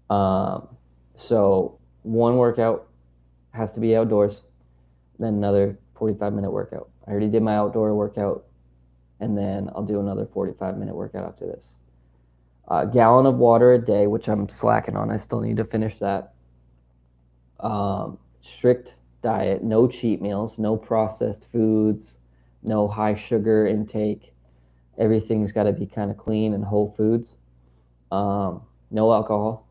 So one workout has to be outdoors, then another 45-minute workout. I already did my outdoor workout, and then I'll do another 45-minute workout after this. A gallon of water a day, which I'm slacking on. I still need to finish that. Strict diet, no cheat meals, no processed foods, no high sugar intake. Everything's got to be kind of clean and whole foods. No alcohol.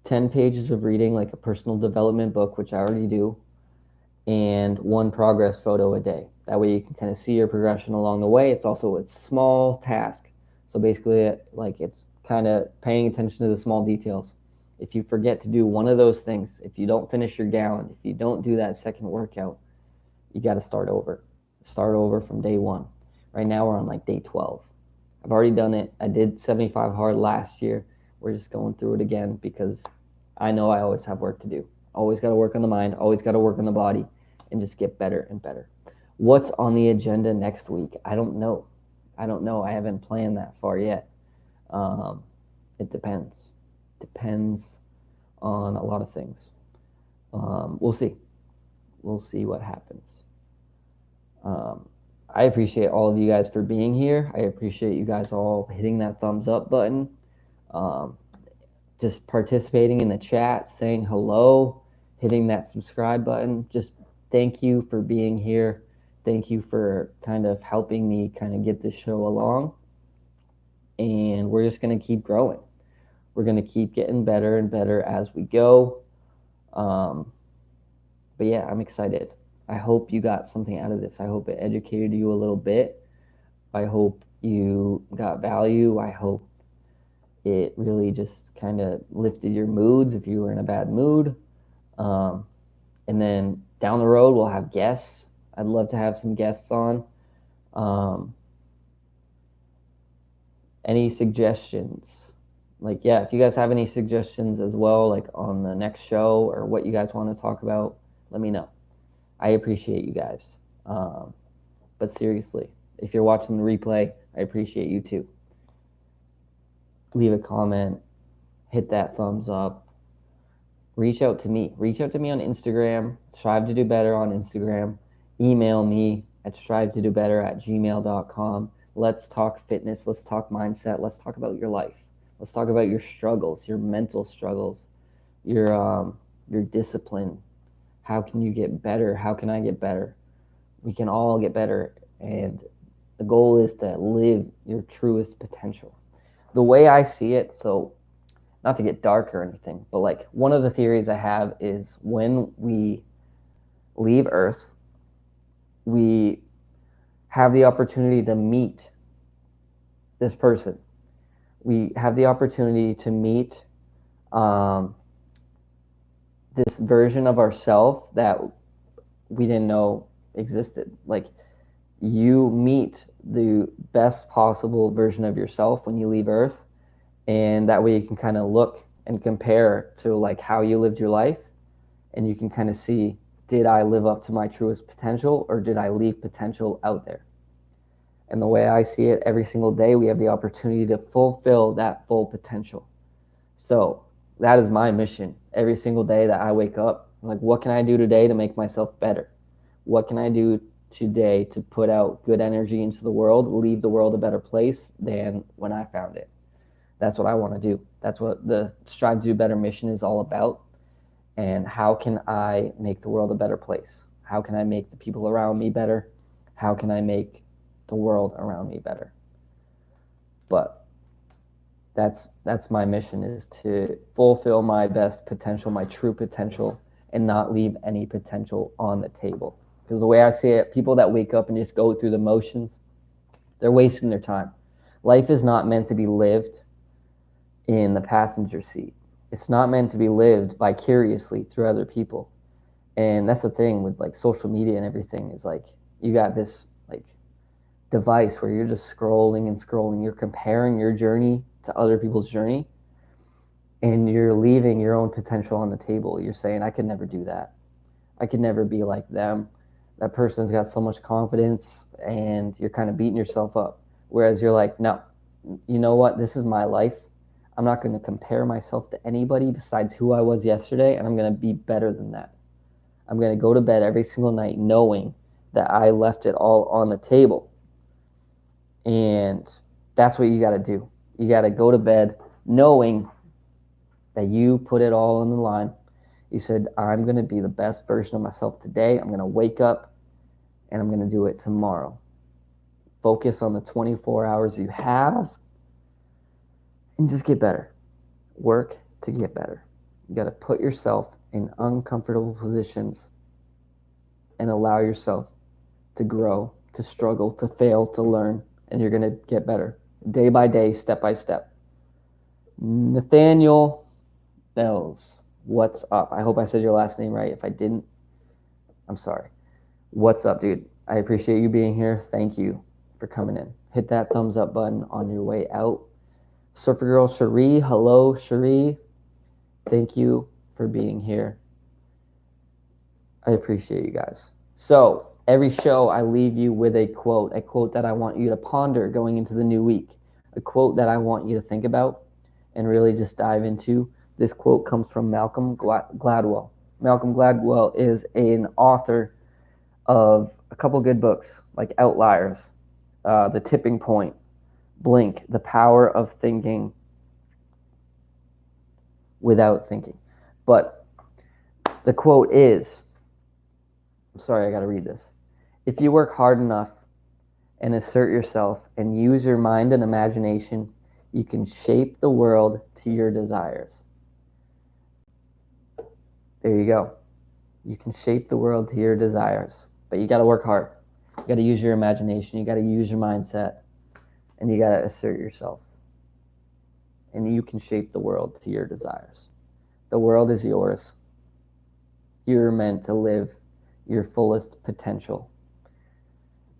10 pages of reading, like a personal development book, which I already do, and 1 progress photo a day. That way you can kind of see your progression along the way. It's also a small task. So basically, like, it's kind of paying attention to the small details. If you forget to do one of those things, if you don't finish your gallon, if you don't do that second workout, you got to start over. Start over from day 1. Right now we're on like day 12. I've already done it. I did 75 hard last year. We're just going through it again because I know I always have work to do. Always got to work on the mind, always got to work on the body, and just get better and better. What's on the agenda next week? I don't know. I haven't planned that far yet. It depends. Depends on a lot of things. We'll see. We'll see what happens. I appreciate all of you guys for being here. I appreciate you guys all hitting that thumbs up button. Just participating in the chat, saying hello, hitting that subscribe button. Just thank you for being here. Thank you for kind of helping me kind of get this show along. And we're just going to keep growing. We're going to keep getting better and better as we go. But yeah, I'm excited. I hope you got something out of this. I hope it educated you a little bit. I hope you got value. I hope it really just kind of lifted your moods if you were in a bad mood. And then down the road, we'll have guests. I'd love to have some guests on. Any suggestions? Like, yeah, if you guys have any suggestions as well, like on the next show or what you guys want to talk about, let me know. I appreciate you guys. But seriously, if you're watching the replay, I appreciate you too. Leave a comment, hit that thumbs up, reach out to me. Reach out to me on Instagram, Strive to Do Better on Instagram. Email me at strive to do better@gmail.com. Let's talk fitness. Let's talk mindset. Let's talk about your life. Let's talk about your struggles, your mental struggles, your discipline. How can you get better? How can I get better? We can all get better. And the goal is to live your truest potential. The way I see it, so not to get dark or anything, but like one of the theories I have is when we leave Earth, we have the opportunity to meet this person. We have the opportunity to meet this version of ourselves that we didn't know existed. Like, you meet the best possible version of yourself when you leave Earth, and that way you can kind of look and compare to like how you lived your life, and you can kind of see, did I live up to my truest potential, or did I leave potential out there? And the way I see it, every single day we have the opportunity to fulfill that full potential. So that is my mission. Every single day that I wake up, like, what can I do today to make myself better? What can I do today to put out good energy into the world, leave the world a better place than when I found it? That's what I want to do. That's what the Strive to Do Better mission is all about. And how can I make the world a better place? How can I make the people around me better? How can I make the world around me better? But that's my mission, is to fulfill my best potential, my true potential, and not leave any potential on the table. Because the way I see it, people that wake up and just go through the motions, they're wasting their time. Life is not meant to be lived in the passenger seat. It's not meant to be lived vicariously through other people. And that's the thing with like social media and everything, is like, you got this like device where you're just scrolling and scrolling. You're comparing your journey to other people's journey, and you're leaving your own potential on the table. You're saying, I could never do that. I could never be like them. That person's got so much confidence, and you're kind of beating yourself up. Whereas you're like, no, you know what? This is my life. I'm not going to compare myself to anybody besides who I was yesterday, and I'm going to be better than that. I'm going to go to bed every single night knowing that I left it all on the table. And that's what you got to do. You got to go to bed knowing that you put it all on the line. You said, I'm going to be the best version of myself today. I'm going to wake up and I'm going to do it tomorrow. Focus on the 24 hours you have and just get better. Work to get better. You got to put yourself in uncomfortable positions and allow yourself to grow, to struggle, to fail, to learn, and you're going to get better day by day, step by step. Nathaniel Bells, what's up? I hope I said your last name right. If I didn't, I'm sorry. What's up, dude? I appreciate you being here. Thank you for coming in. Hit that thumbs up button on your way out. Surfer Girl Cherie, hello, Cherie. Thank you for being here. I appreciate you guys. So every show I leave you with a quote that I want you to ponder going into the new week, a quote that I want you to think about and really just dive into. This quote comes from Malcolm Gladwell. Malcolm Gladwell is an author of a couple good books like Outliers, The Tipping Point, Blink, The Power of Thinking Without Thinking. But the quote is, I'm sorry, I got to read this. If you work hard enough and assert yourself and use your mind and imagination, you can shape the world to your desires. There you go. You can shape the world to your desires, but you got to work hard. You got to use your imagination. You got to use your mindset, and you got to assert yourself. And you can shape the world to your desires. The world is yours. You're meant to live your fullest potential.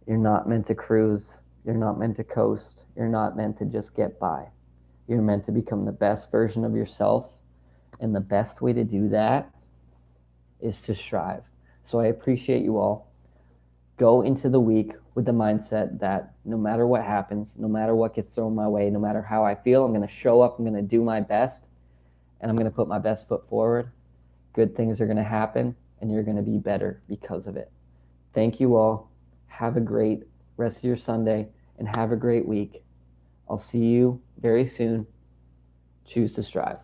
You're not meant to cruise. You're not meant to coast. You're not meant to just get by. You're meant to become the best version of yourself. And the best way to do that is to strive. So I appreciate you all. Go into the week with the mindset that no matter what happens, no matter what gets thrown my way, no matter how I feel, I'm going to show up, I'm going to do my best, and I'm going to put my best foot forward. Good things are going to happen, and you're going to be better because of it. Thank you all. Have a great rest of your Sunday, and have a great week. I'll see you very soon. Choose to strive.